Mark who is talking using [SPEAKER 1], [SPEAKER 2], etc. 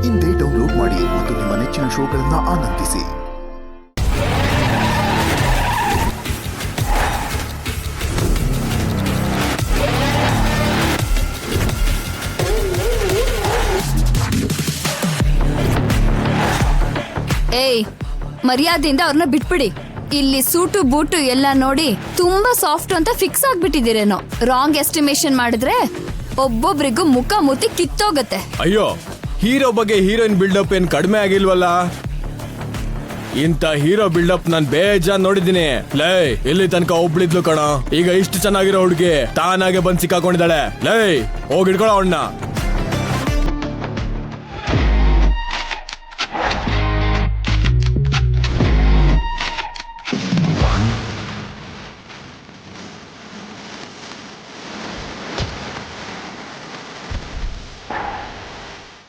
[SPEAKER 1] ಇಂದೇ ಡೌನ್ಲೋಡ್ ಮಾಡಿ ಮತ್ತು ನಿಮ್ಮ ನೆಚ್ಚಿನ ಶೋಗಳನ್ನ ಆನಂದಿಸಿ.
[SPEAKER 2] ಏಯ್, ಮರ್ಯಾದೆಯಿಂದ ಅವ್ರನ್ನ ಬಿಟ್ಬಿಡಿ. ಇಲ್ಲಿ ಸೂಟು ಬೂಟು ಎಲ್ಲ ನೋಡಿ ತುಂಬಾ ಸಾಫ್ಟ್ ಅಂತ ಫಿಕ್ಸ್ ಆಗ್ಬಿಟ್ಟಿದ್ದೀರೇನೋ. ರಾಂಗ್ ಎಸ್ಟಿಮೇಶನ್ ಮಾಡಿದ್ರೆ ಒಬ್ಬೊಬ್ರಿಗೂ ಮುಖ ಮೂತಿ ಕಿತ್ತೋಗತ್ತೆ.
[SPEAKER 3] ಅಯ್ಯೋ, ಹೀರೋ ಬಗ್ಗೆ ಹೀರೋಯಿನ್ ಬಿಲ್ಡಪ್ ಏನ್ ಕಡಿಮೆ ಆಗಿಲ್ವಲ್ಲ? ಇಂತ ಹೀರೋ ಬಿಲ್ಡಪ್ ನಾನ್ ಬೇಜಾನ್ ನೋಡಿದ್ದೀನಿ. ಲೇ, ಇಲ್ಲಿ ತನಕ ಒಬ್ಳಿದ್ಲು ಕಣ, ಈಗ ಇಷ್ಟು ಚೆನ್ನಾಗಿರೋ ಹುಡುಗಿ ತಾನಾಗೆ ಬಂದ್ ಸಿಕ್ಕಾಕೊಂಡಿದ್ದಾಳೆ. ಲೇ, ಹೋಗಿ ಹಿಡ್ಕೊಳ ಅವನ್ನ.